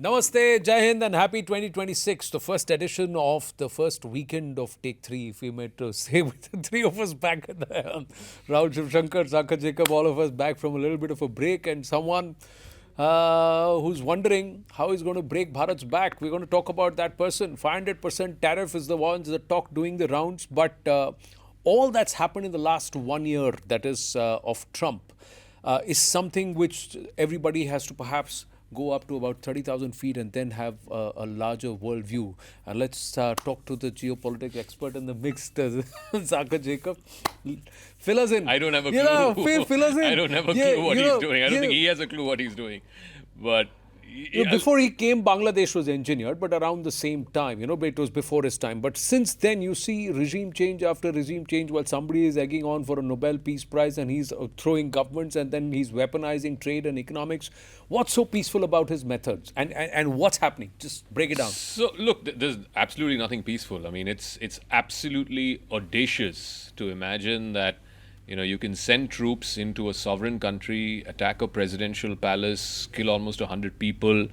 Namaste, Jai Hind, and happy 2026, the first edition of the first weekend of Take 3, if we may to say, with the three of us back at the helm. Rahul Shivshankar, Zaka Jacob, all of us back from a little bit of a break, and someone who's wondering how he's going to break Bharat's back. We're going to talk about that person. 500% tariff is the ones that talk doing the rounds, but all that's happened in the last 1 year, that is of Trump, is something which everybody has to perhaps go up to about 30,000 feet and then have a larger world view. And let's talk to the geopolitics expert in the mix, Zaka Jacob. Fill us in. I don't have a clue. Fill us in. I don't have a clue what he's doing. I don't think he has a clue what he's doing. But before he came, Bangladesh was engineered, but around the same time, but it was before his time. But since then, you see regime change after regime change, while somebody is egging on for a Nobel Peace Prize and he's throwing governments and then he's weaponizing trade and economics. What's so peaceful about his methods and what's happening? Just break it down. So, look, there's absolutely nothing peaceful. I mean, it's absolutely audacious to imagine that you can send troops into a sovereign country, attack a presidential palace, kill almost 100 people,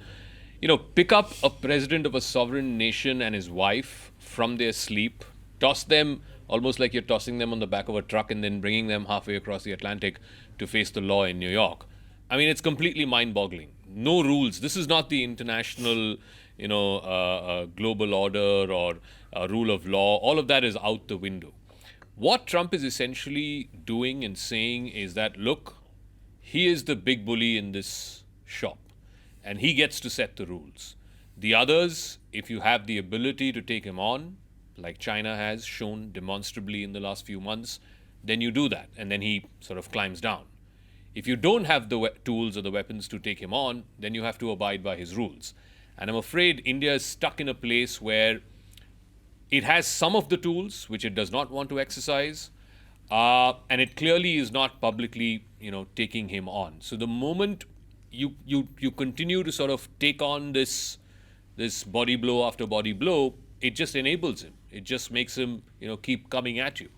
pick up a president of a sovereign nation and his wife from their sleep, toss them almost like you're tossing them on the back of a truck and then bringing them halfway across the Atlantic to face the law in New York. I mean, it's completely mind-boggling. No rules. This is not the international, global order or rule of law. All of that is out the window. What Trump is essentially doing and saying is that, look, he is the big bully in this shop and he gets to set the rules. The others, if you have the ability to take him on, like China has shown demonstrably in the last few months, then you do that and then he sort of climbs down. If you don't have the tools or the weapons to take him on, then you have to abide by his rules. And I'm afraid India is stuck in a place where it has some of the tools which it does not want to exercise, and it clearly is not publicly, taking him on. So the moment you continue to sort of take on this body blow after body blow, it just enables him. It just makes him, keep coming at you.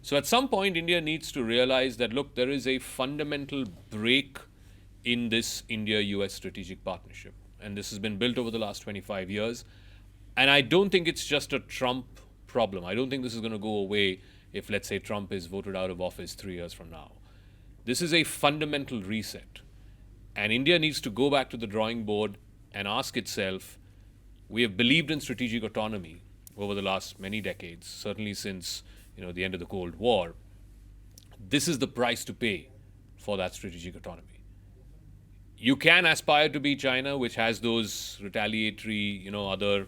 So at some point, India needs to realize that, look, there is a fundamental break in this India-US strategic partnership, and this has been built over the last 25 years. And I don't think it's just a Trump problem. I don't think this is going to go away if, let's say, Trump is voted out of office 3 years from now. This is a fundamental reset. And India needs to go back to the drawing board and ask itself, we have believed in strategic autonomy over the last many decades, certainly since the end of the Cold War. This is the price to pay for that strategic autonomy. You can aspire to be China, which has those retaliatory, other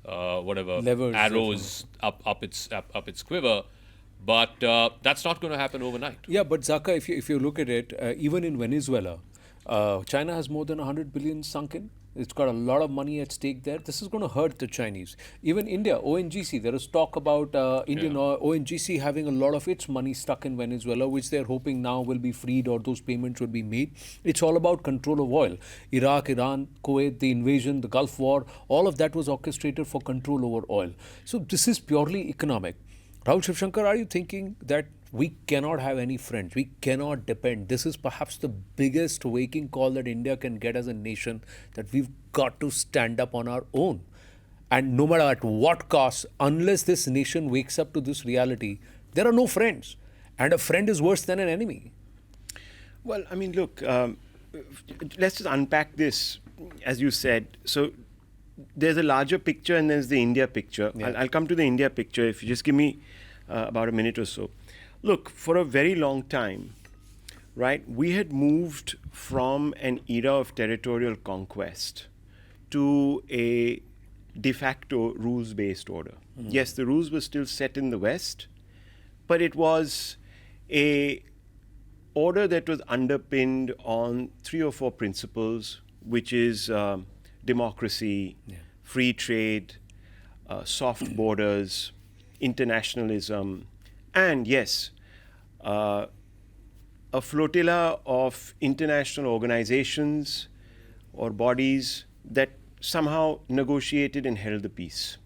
levers, arrows up its quiver, but that's not going to happen overnight. Yeah, but Zaka, if you look at it, even in Venezuela, China has more than 100 billion sunk in. It's got a lot of money at stake there. This is going to hurt the Chinese. Even India, ONGC, there is talk about ONGC having a lot of its money stuck in Venezuela, which they're hoping now will be freed or those payments will be made. It's all about control of oil. Iraq, Iran, Kuwait, the invasion, the Gulf War, all of that was orchestrated for control over oil. So this is purely economic. Rahul Shivshankar, are you thinking that we cannot have any friends? We cannot depend. This is perhaps the biggest waking call that India can get as a nation, that we've got to stand up on our own. And no matter at what cost, unless this nation wakes up to this reality, there are no friends. And a friend is worse than an enemy. Well, I mean, look, let's just unpack this, as you said. So there's a larger picture and there's the India picture. Yeah. I'll come to the India picture if you just give me about a minute or so. Look, for a very long time, right, we had moved from an era of territorial conquest to a de facto rules-based order. Mm. Yes, the rules were still set in the West, but it was a order that was underpinned on 3 or 4 principles, which is democracy, free trade, soft borders, internationalism, and yes, a flotilla of international organizations or bodies that somehow negotiated and held the peace.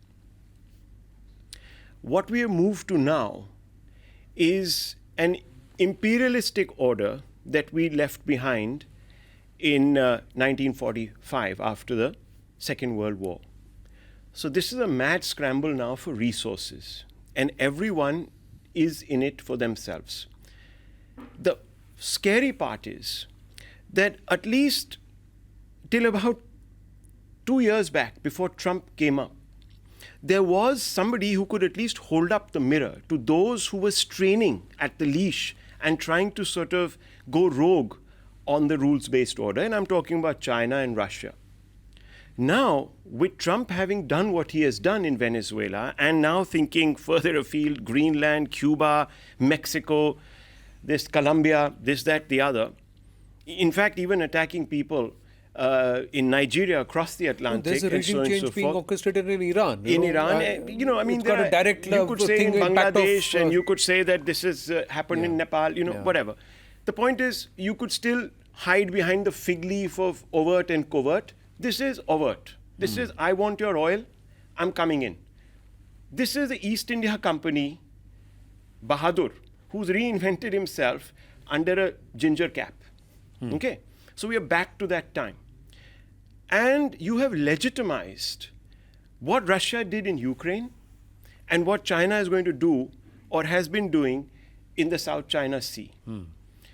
What we have moved to now is an imperialistic order that we left behind in 1945 after the Second World War. So this is a mad scramble now for resources, and everyone is in it for themselves. The scary part is that at least till about 2 years back, before Trump came up, there was somebody who could at least hold up the mirror to those who were straining at the leash and trying to sort of go rogue on the rules-based order, and I'm talking about China and Russia. Now, with Trump having done what he has done in Venezuela, and now thinking further afield, Greenland, Cuba, Mexico, this Colombia, this, that, the other, in fact, even attacking people in Nigeria, across the Atlantic. There's a regime change being orchestrated in Iran. In Iran, I mean, got a direct you could say in Bangladesh, and you could say that this has happened in Nepal, whatever. The point is, you could still hide behind the fig leaf of overt and covert. This is overt. This is, I want your oil, I'm coming in. This is the East India Company, Bahadur, who's reinvented himself under a ginger cap. Okay? So we are back to that time. And you have legitimized what Russia did in Ukraine and what China is going to do or has been doing in the South China Sea.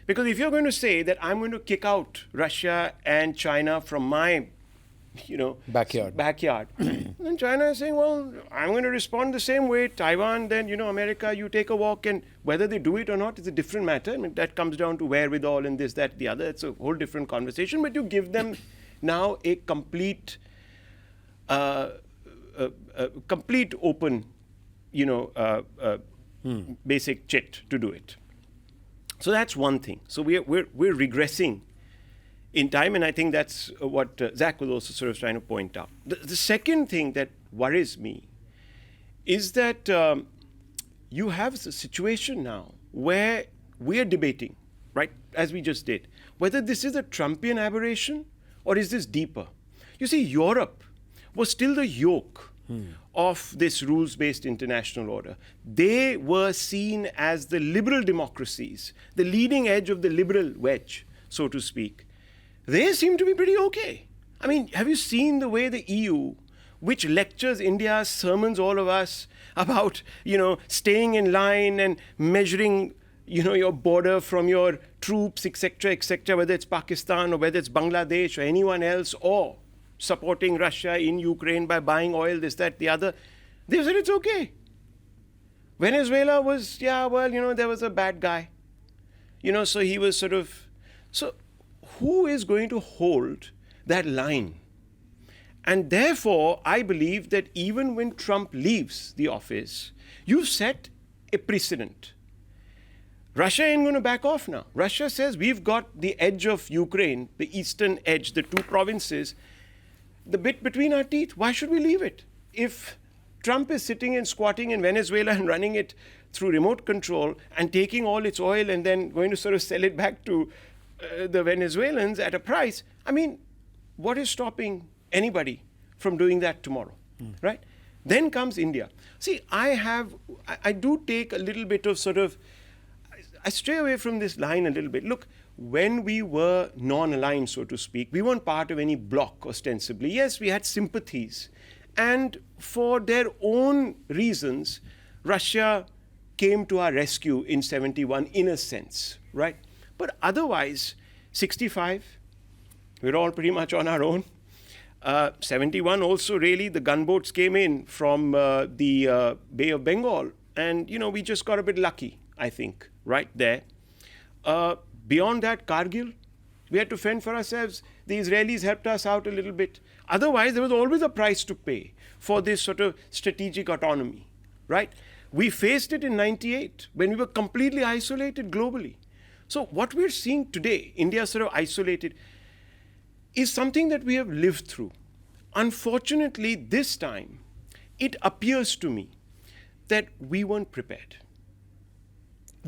Because if you're going to say that I'm going to kick out Russia and China from my backyard. And China is saying, well, I'm going to respond the same way. Taiwan, then, America, you take a walk. And whether they do it or not is a different matter. I mean, that comes down to wherewithal and this, that, the other. It's a whole different conversation. But you give them now a complete open, basic chit to do it. So that's one thing. So we're regressing in time, and I think that's what Zach was also sort of trying to point out. The second thing that worries me is that you have a situation now where we're debating, right, as we just did, whether this is a Trumpian aberration or is this deeper. You see, Europe was still the yoke of this rules-based international order. They were seen as the liberal democracies, the leading edge of the liberal wedge, so to speak. They seem to be pretty okay. I mean, have you seen the way the EU, which lectures India, sermons all of us about, staying in line and measuring, your border from your troops, etc., whether it's Pakistan or whether it's Bangladesh or anyone else, or supporting Russia in Ukraine by buying oil, this, that, the other. They said it's okay. Venezuela was, there was a bad guy. So he was sort of... So who is going to hold that line? And therefore, I believe that even when Trump leaves the office, you've set a precedent. Russia ain't going to back off now. Russia says we've got the edge of Ukraine, the eastern edge, the two provinces, the bit between our teeth. Why should we leave it? If Trump is sitting and squatting in Venezuela and running it through remote control and taking all its oil and then going to sort of sell it back to the Venezuelans at a price, I mean, what is stopping anybody from doing that tomorrow, right? Then comes India. See, I do take a little bit of sort of, I stray away from this line a little bit. Look, when we were non-aligned, so to speak, we weren't part of any bloc ostensibly. Yes, we had sympathies. And for their own reasons, Russia came to our rescue in 71 in a sense, right? But otherwise, 65, we're all pretty much on our own. 71 also, really, the gunboats came in from the Bay of Bengal. And, we just got a bit lucky, I think, right there. Beyond that, Kargil, we had to fend for ourselves. The Israelis helped us out a little bit. Otherwise, there was always a price to pay for this sort of strategic autonomy, right? We faced it in 98 when we were completely isolated globally. So what we're seeing today, India sort of isolated, is something that we have lived through. Unfortunately, this time, it appears to me that we weren't prepared.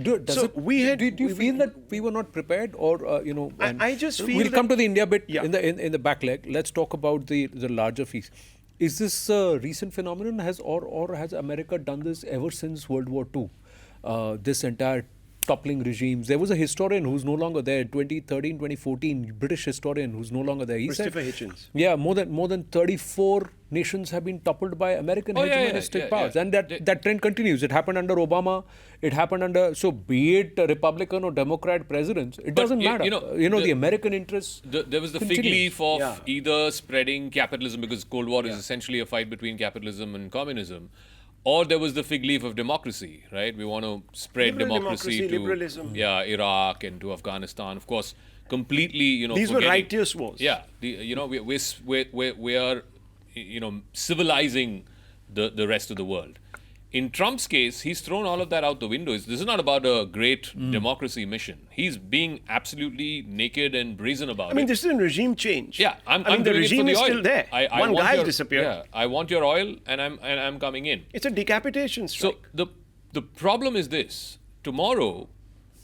Do you feel that we were not prepared, or I just feel we'll come to the India bit in the back leg. Let's talk about the larger piece. Is this a recent phenomenon? Has America done this ever since World War II? This entire toppling regimes. There was a historian who's no longer there, 2013, 2014, British historian who's no longer there. He Christopher said, Hitchens. yeah, more than 34 nations have been toppled by American hegemonistic powers. And that trend continues. It happened under Obama. It happened under, so be it Republican or Democrat presidents, it doesn't matter. The American interests There was the fig leaf of either spreading capitalism, because Cold War is essentially a fight between capitalism and communism, or there was the fig leaf of democracy, right? We want to spread democracy to liberalism. Iraq and to Afghanistan. Of course, completely, These were righteous wars. Yeah, we are, civilizing the rest of the world. In Trump's case, he's thrown all of that out the window. This is not about a great democracy mission. He's being absolutely naked and brazen about it. I mean, this is a regime change. Yeah, I'm the doing regime it for the is oil. still there. One guy has disappeared. Yeah, I want your oil, and I'm coming in. It's a decapitation strike. So the problem is this: tomorrow,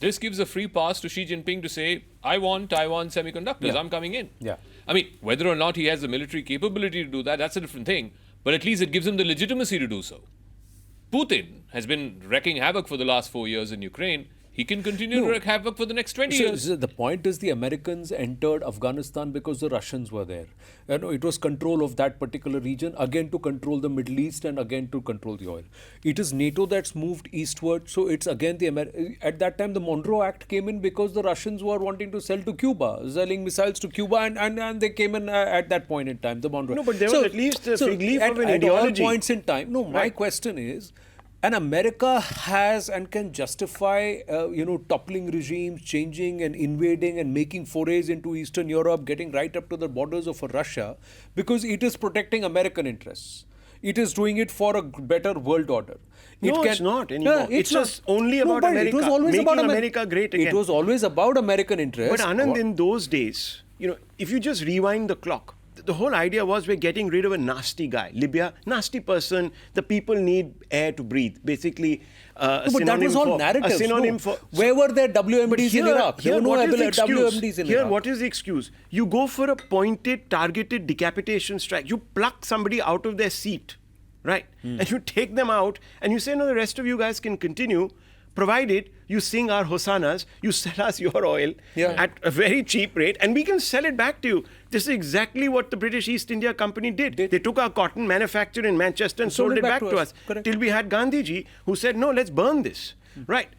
this gives a free pass to Xi Jinping to say, I want Taiwan semiconductors. I'm coming in. Yeah. I mean, whether or not he has the military capability to do that, that's a different thing. But at least it gives him the legitimacy to do so. Putin has been wreaking havoc for the last 4 years in Ukraine. He can continue to wreak havoc for the next 20 years. So the point is, the Americans entered Afghanistan because the Russians were there. It was control of that particular region, again to control the Middle East and again to control the oil. It is NATO that's moved eastward. So it's again at that time the Monroe Act came in because the Russians were wanting to sell to Cuba, selling missiles to Cuba, and they came in at that point in time, the Monroe. No, but there was at least a fig leaf of an ideology. At all points in time. No, my question is, and America has and can justify, toppling regimes, changing and invading and making forays into Eastern Europe, getting right up to the borders of Russia, because it is protecting American interests. It is doing it for a better world order. It's not anymore. It's just only about America. It was always making about America great again. It was always about American interests. But Anand, in those days, if you just rewind the clock, the whole idea was we're getting rid of a nasty guy. Libya, nasty person. The people need air to breathe. Basically, a but that was all narratives. Where were there WMDs in Iraq? There were no WMDs in Iraq. What is the excuse? You go for a pointed, targeted decapitation strike. You pluck somebody out of their seat, right? And you take them out and you say, no, the rest of you guys can continue, provided you sing our hosannas, you sell us your oil at a very cheap rate, and we can sell it back to you. This is exactly what the British East India Company did. They took our cotton manufactured in Manchester and sold it back to us. Till we had Gandhiji, who said, no, let's burn this. Right?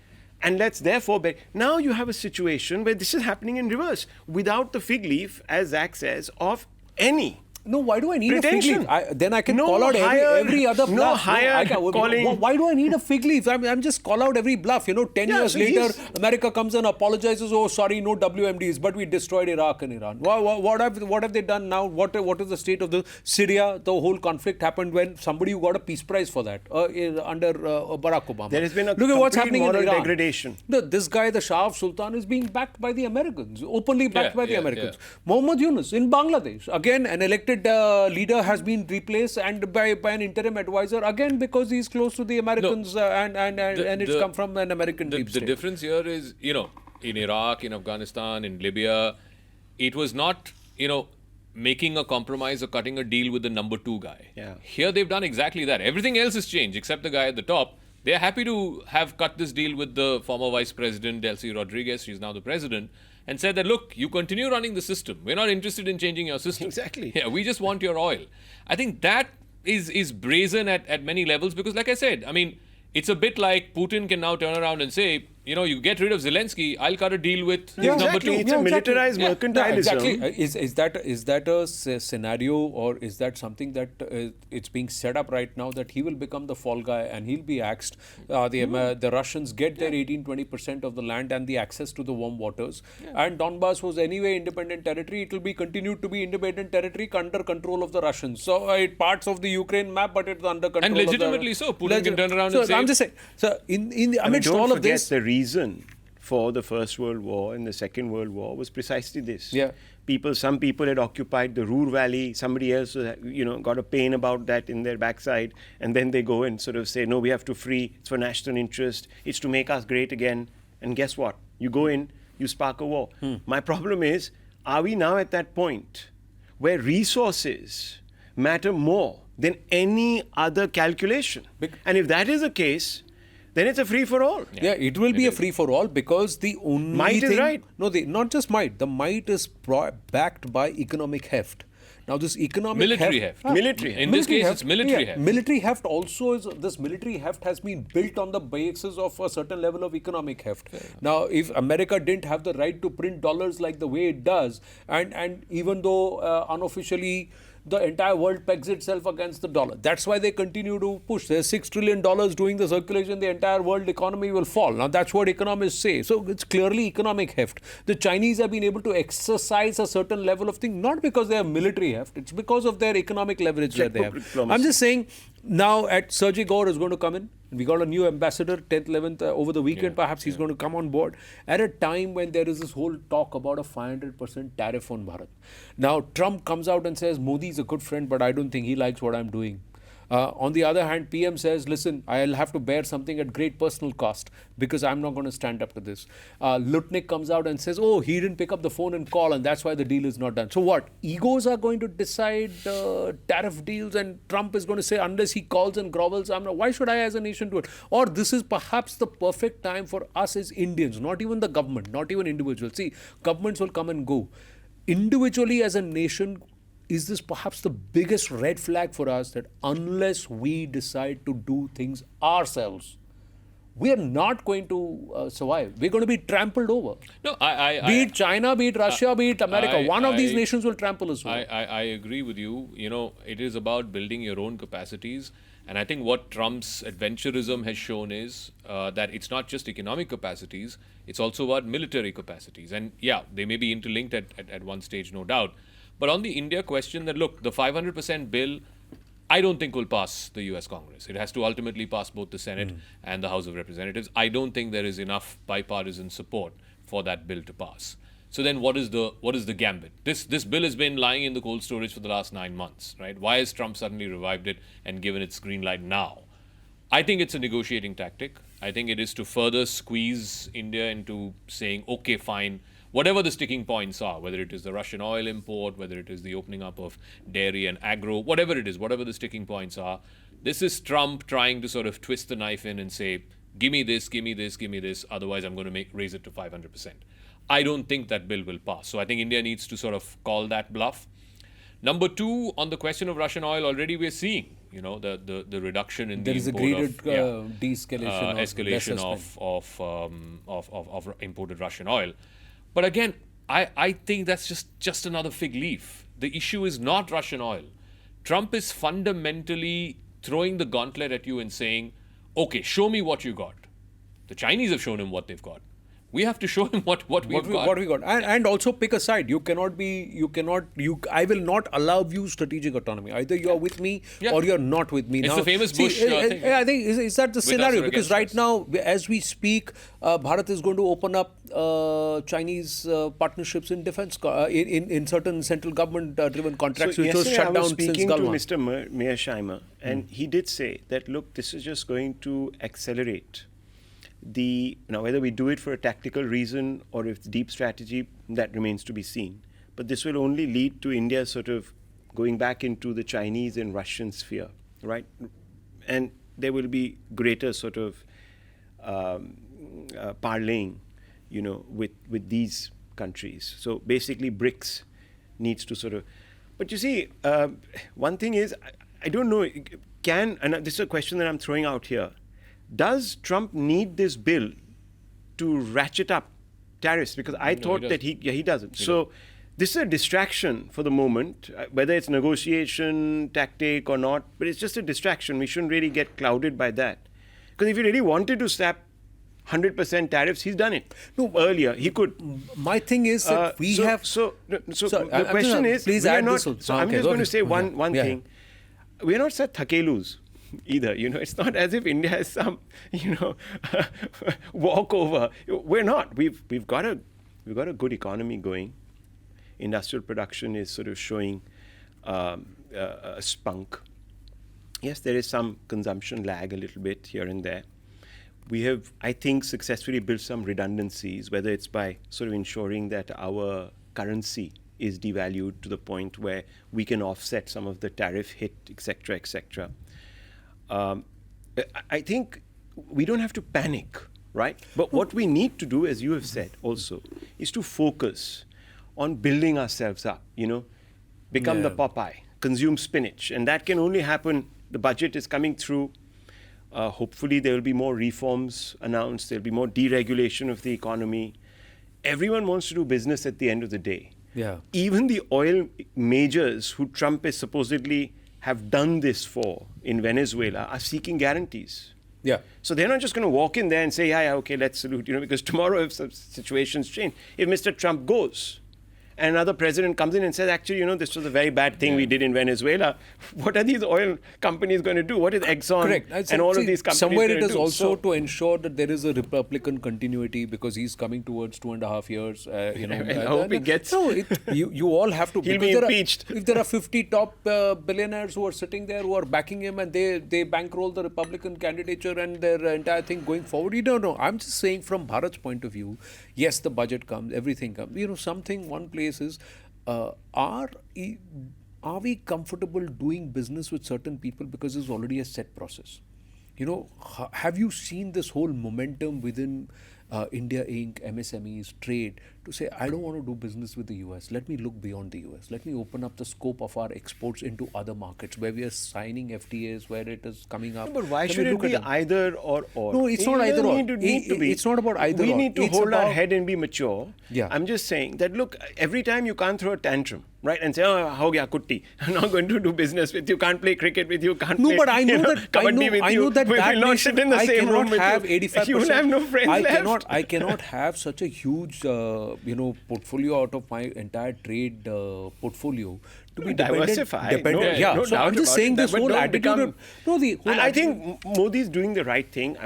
And let's therefore... Now you have a situation where this is happening in reverse, without the fig leaf, as Zach says, of any... No, why do I need pretension. a fig leaf? Then I can call out every other bluff. Why do I need a fig leaf? I'm just call out every bluff. 10 years later, America comes and apologizes. Oh, sorry, no WMDs, but we destroyed Iraq and Iran. What have they done now? What is the state of the Syria? The whole conflict happened when somebody who got a peace prize for that under Barack Obama. There has been a Look at what's happening moral in Iran. degradation. This guy, the Shah of Sultan, is being backed by the Americans, openly backed by the Americans. Muhammad Yunus in Bangladesh, again an elected leader has been replaced and by an interim advisor, again because he's close to the Americans and it's come from an American deep state. The difference here is, in Iraq, in Afghanistan, in Libya, it was not, making a compromise or cutting a deal with the number 2 guy. Yeah. Here they've done exactly that. Everything else has changed except the guy at the top. They're happy to have cut this deal with the former Vice President, Delcy Rodriguez, she's now the President, and said that, look, you continue running the system. We're not interested in changing your system. Exactly. Yeah, we just want your oil. I think that is brazen at many levels because, like I said, I mean, it's a bit like Putin can now turn around and say, you get rid of Zelensky, I'll cut a deal with number 2. It's a militarized mercantilism. Exactly. Is that a scenario, or is that something that it's being set up right now that he will become the fall guy and he'll be axed? The Russians get their 18-20% of the land and the access to the warm waters. And Donbass was anyway independent territory. It will be continued to be independent territory under control of the Russians. So it's parts of the Ukraine map, but it's under control and legitimately of the... so. Putin can turn around and say... I'm just saying, so amidst all of this... The reason for the First World War and the Second World War was precisely this. Yeah. Some people had occupied the Ruhr Valley. Somebody else, got a pain about that in their backside, and then they go and sort of say, no, we have to free. It's for national interest. It's to make us great again. And guess what? You go in, you spark a war. My problem is, are we now at that point where resources matter more than any other calculation? And if that is the case, then it's a free for all. Yeah, it will be a free for all because the only Might is thing, right. No, not just might. The might is backed by economic heft. Now, this economic Military heft. Military heft. In this case, it's military heft. Military heft also is, this military heft has been built on the basis of a certain level of economic heft. Now, if America didn't have the right to print dollars like the way it does, and even though unofficially the entire world pegs itself against the dollar. That's why they continue to push. There's $6 trillion doing the circulation, the entire world economy will fall. Now, that's what economists say. So, it's clearly economic heft. The Chinese have been able to exercise a certain level of thing, not because they have military heft, it's because of their economic leverage that they have. Diplomacy. I'm just saying, now Sergey Gore is going to come in. We got a new ambassador, 10th, 11th, over the weekend, perhaps he's going to come on board at a time when there is this whole talk about a 500% tariff on Bharat. Now, Trump comes out and says, Modi is a good friend, but I don't think he likes what I'm doing. On the other hand, PM says, listen, I'll have to bear something at great personal cost because I'm not going to stand up to this. Lutnick comes out and says, oh, he didn't pick up the phone and call and that's why the deal is not done. So what? Egos are going to decide tariff deals and Trump is going to say, unless he calls and grovels, why should I as a nation do it? Or this is perhaps the perfect time for us as Indians, not even the government, not even individuals. See, governments will come and go. Individually as a nation, is this perhaps the biggest red flag for us that unless we decide to do things ourselves, we are not going to survive. We're going to be trampled over. No, be it China, be it Russia, be it America. One of these nations will trample us over. I agree with you. You know, it is about building your own capacities. And I think what Trump's adventurism has shown is that it's not just economic capacities, it's also about military capacities. And yeah, they may be interlinked at one stage, no doubt. But on the India question, that look, the 500% bill, I don't think will pass the US Congress. It has to ultimately pass both the Senate and the House of Representatives. I don't think there is enough bipartisan support for that bill to pass. So then what is the gambit? This bill has been lying in the cold storage for the last 9 months, right? Why has Trump suddenly revived it and given its green light now? I think it's a negotiating tactic. I think it is to further squeeze India into saying, okay, fine, whatever the sticking points are, whether it is the Russian oil import, whether it is the opening up of dairy and agro, whatever it is, whatever the sticking points are, this is Trump trying to sort of twist the knife in and say, give me this, give me this, give me this, otherwise I'm going to raise it to 500%. I don't think that bill will pass. So I think India needs to sort of call that bluff. Number two, on the question of Russian oil, already we're seeing, you know, the reduction in there the is a import graded de-escalation escalation of imported Russian oil. But again, I think that's just another fig leaf. The issue is not Russian oil. Trump is fundamentally throwing the gauntlet at you and saying, okay, show me what you got. The Chinese have shown him what they've got. We have to show him what we got. And also pick a side. I will not allow you strategic autonomy. Either you are with me or you're not with me. It's now, the famous Bush thing. I think is that the scenario? Because right now, as we speak, Bharat is going to open up Chinese partnerships in defense, in certain central government driven contracts, which was shut down since speaking to Galwan. Mr. Mearsheimer, and he did say that, look, this is just going to accelerate whether we do it for a tactical reason or if deep strategy, that remains to be seen. But this will only lead to India sort of going back into the Chinese and Russian sphere, right? And there will be greater sort of parlaying, with these countries. So basically, BRICS needs to sort of. But you see, one thing is, I don't know. And this is a question that I'm throwing out here. Does Trump need this bill to ratchet up tariffs? Because I thought that he doesn't. So this is a distraction for the moment, whether it's negotiation tactic or not, but it's just a distraction. We shouldn't really get clouded by that. Because if he really wanted to slap 100% tariffs, he's done it. No, earlier he could. My thing is that we have. The question is, please I'm add just going to say one thing. We're not such thakelus either. It's not as if India has some, walkover. We're not. We've got a good economy going. Industrial production is sort of showing a spunk. Yes, there is some consumption lag a little bit here and there. We have, I think, successfully built some redundancies, whether it's by sort of ensuring that our currency is devalued to the point where we can offset some of the tariff hit, etc., etc. I think we don't have to panic, right? But what we need to do, as you have said also, is to focus on building ourselves up, become the Popeye, consume spinach. And that can only happen, the budget is coming through. Hopefully there will be more reforms announced, there'll be more deregulation of the economy. Everyone wants to do business at the end of the day. Yeah. Even the oil majors who Trump is supposedly have done this for in Venezuela are seeking guarantees. Yeah. So they're not just going to walk in there and say, yeah, okay, let's salute, because tomorrow if some situations change, if Mr. Trump goes and another president comes in and says, actually, this was a very bad thing we did in Venezuela, what are these oil companies going to do? What is Exxon Correct. and all of these companies somewhere going it to is do? also to ensure that there is a Republican continuity because he's coming towards 2.5 years. I hope he gets... No, you all have to... He'll be impeached. If there are 50 top billionaires who are sitting there who are backing him and they bankroll the Republican candidature and their entire thing going forward, you don't know. I'm just saying from Bharat's point of view, yes, the budget comes, everything comes. One place is... Are we comfortable doing business with certain people because it's already a set process? Have you seen this whole momentum within India Inc., MSMEs, trade, to say, I don't want to do business with the US. Let me look beyond the US. Let me open up the scope of our exports into other markets where we are signing FTAs, where it is coming up. But why should it be either or? No, it's not either or. It's not about either or. We need to hold our head and be mature. Yeah. I'm just saying that, look, every time you can't throw a tantrum, right, and say, oh, ho gaya kutti, I'm not going to do business with you, can't play cricket with you, can't play but I know that kabaddi with you. I know that we will not sit in the same room with have you. 85%. You will have no friends left. I cannot have such a huge, portfolio out of my entire trade portfolio to be diversified. Dependent. No So I'm just saying this whole attitude. I think Modi's doing the right thing.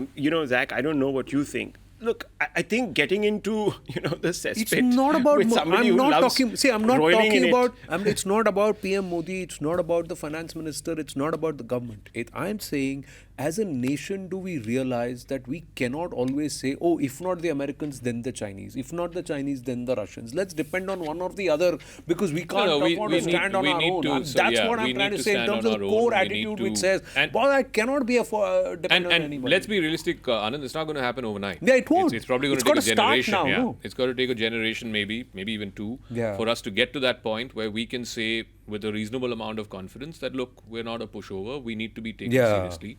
Zach, I don't know what you think. Look, I think getting into the cesspit. It's not about. With somebody I'm who not loves talking. See, I'm not roiling talking in about. it. It's not about PM Modi. It's not about the finance minister. It's not about the government. I'm saying, as a nation, do we realize that we cannot always say, oh, if not the Americans, then the Chinese. If not the Chinese, then the Russians. Let's depend on one or the other because we can't afford to stand on our own. That's what I'm trying to say in terms of the core attitude which says, well, I cannot be dependent on anybody. And let's be realistic, Anand, it's not going to happen overnight. Yeah, it won't. It's probably going to take a generation. Now, yeah. No? It's got to take a generation, maybe even two, for us to get to that point where we can say with a reasonable amount of confidence that, look, we're not a pushover. We need to be taken seriously.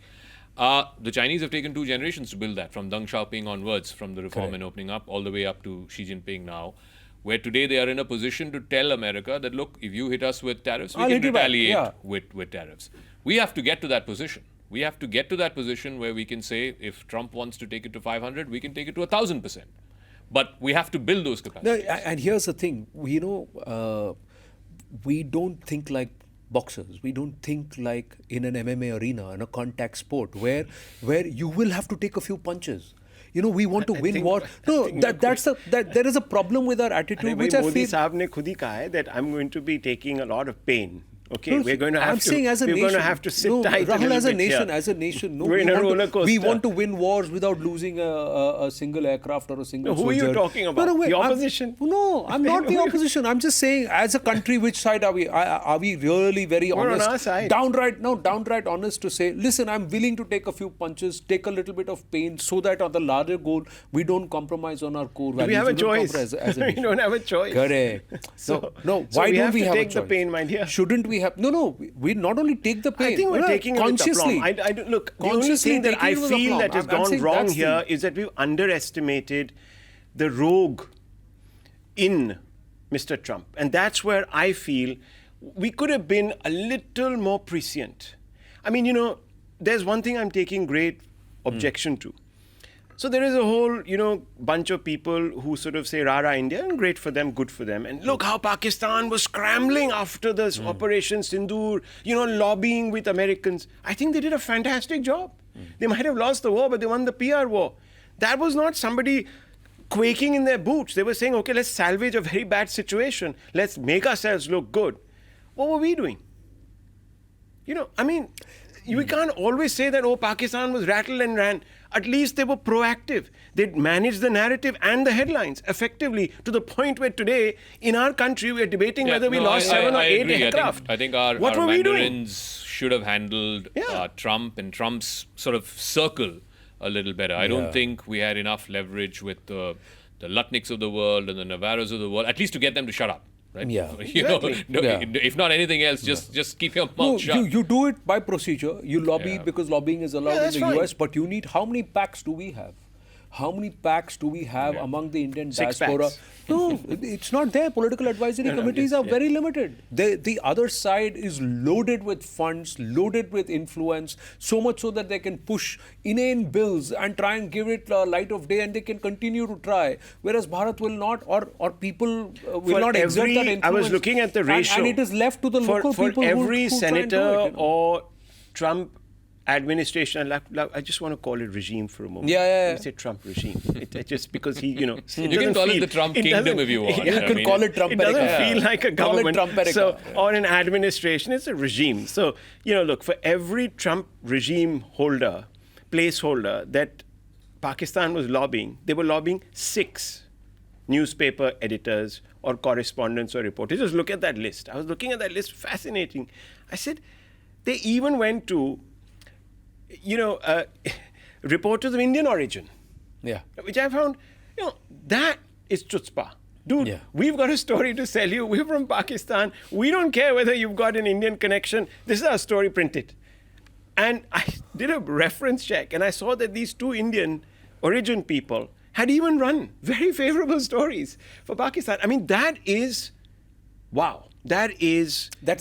The Chinese have taken 2 generations to build that, from Deng Xiaoping onwards, from the reform and opening up, all the way up to Xi Jinping now, where today they are in a position to tell America that, look, if you hit us with tariffs, we can retaliate with tariffs. We have to get to that position. We have to get to that position where we can say, if Trump wants to take it to 500, we can take it to 1,000%. But we have to build those capacities. No, and here's the thing, we don't think like boxers. We don't think like in an MMA arena, in a contact sport, where you will have to take a few punches. We want to win war. No, there is a problem with our attitude, which I Modi feel. Saab ne khud hi kaha hai that I'm going to be taking a lot of pain. Okay, No, we're going to I'm have to. saying as a we're nation, going to have to sit no, tight. Rahul, as a nation, no, we're in a roller coaster. we want to win wars without losing a single aircraft or a single Who soldier. are you talking about? No, wait, the opposition? I'm not the opposition. I'm just saying, as a country, which side are we? Are we really very We're honest? on our side. Downright honest to say, listen, I'm willing to take a few punches, take a little bit of pain, so that on the larger goal, we don't compromise on our core values. We have a choice. As a We don't have a choice. Correct. So why we don't have we to have take a the choice? pain, my dear. Shouldn't we have? No. We not only take the pain. I think we're taking it with consciously. aplomb. Look, the only thing that I feel that has gone wrong here is that we've underestimated the rogue in Mr. Trump. And that's where I feel we could have been a little more prescient. I mean, there's one thing I'm taking great objection to. So there is a whole, bunch of people who sort of say, rara India, and great for them, good for them. And look how Pakistan was scrambling after this Operation Sindoor, lobbying with Americans. I think they did a fantastic job. They might have lost the war, but they won the PR war. That was not somebody quaking in their boots. They were saying, okay, let's salvage a very bad situation. Let's make ourselves look good. What were we doing? We can't always say that, Pakistan was rattled and ran. At least they were proactive. They'd managed the narrative and the headlines effectively to the point where today, in our country, we're debating whether we lost 7 or 8 aircraft. I think our Mandarins should have handled Trump and Trump's sort of circle a little better. I don't think we had enough leverage with the Lutniks of the world and the Navarros of the world, at least to get them to shut up. Right? Yeah. You know, if not anything else, just keep your mouth shut. You do it by procedure. You lobby because lobbying is allowed in the fine. US, but you need, how many packs do we have? How many packs do we have among the Indian 6 diaspora? packs. No, it's not there. Political advisory committees are very limited. The other side is loaded with funds, loaded with influence, so much so that they can push inane bills and try and give it light of day, and they can continue to try. Whereas Bharat will not, or people will not exert that influence. I was looking at the ratio. And it is left to the local people for every who try and do senator it, or Trump administration, I just want to call it regime for a moment. Yeah. You say Trump regime. It just because he, You can call it the Trump kingdom if you want. You can call it Trump. It doesn't feel like a government. Call it Trumperica. So, or an administration. It's a regime. So, look, for every Trump regime holder, placeholder that Pakistan was lobbying, they were lobbying 6 newspaper editors or correspondents or reporters. Just look at that list. I was looking at that list, fascinating. I said, they even went to reporters of Indian origin. Yeah. Which I found, that is chutzpah. Dude, we've got a story to sell you. We're from Pakistan. We don't care whether you've got an Indian connection. This is our story, printed. And I did a reference check, and I saw that these 2 Indian origin people had even run very favorable stories for Pakistan. I mean, that is, wow. That's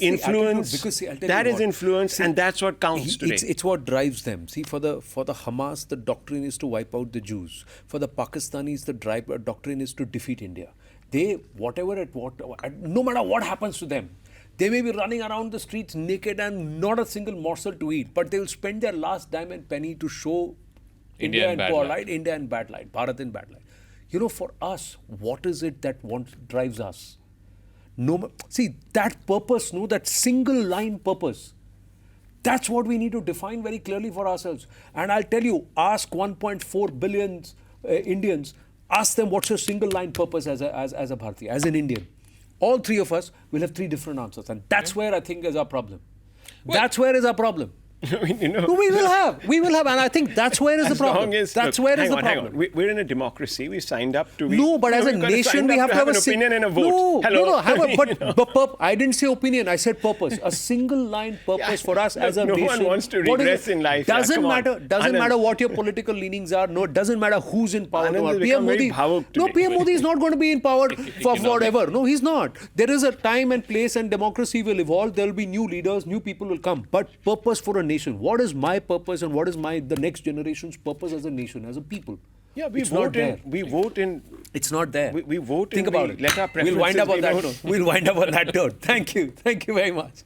influence. Because that is influence, and that's what counts today. It's what drives them. See, for the Hamas, the doctrine is to wipe out the Jews. For the Pakistanis, the doctrine is to defeat India. No matter what happens to them, they may be running around the streets naked and not a single morsel to eat, but they will spend their last dime and penny to show India in poor light, India in bad light, Bharat in bad light. For us, what is it that drives us? See, that purpose, that single line purpose, that's what we need to define very clearly for ourselves. And I'll tell you, ask 1.4 billion Indians, ask them what's your single line purpose as a Bharatiya, as an Indian. All 3 of us will have 3 different answers. And that's where I think is our problem. That's where is our problem. No, we will have, and I think that's where is the problem. That's where is the problem. We're in a democracy. We signed up to. But as a nation, we have to have an opinion and a vote. I didn't say opinion. I said purpose. A single line purpose for us as a nation. No one wants to regress in life. Doesn't matter what your political leanings are. No, it doesn't matter who's in power. PM Modi is not going to be in power for forever. No, he's not. There is a time and place, and democracy will evolve. There will be new leaders, new people will come. But purpose for a nation. What is my purpose and what is the next generation's purpose as a nation, as a people? Yeah, we vote in. It's not there. We vote. Think about it. Let our preferences We'll wind up on that note. Thank you. Thank you very much.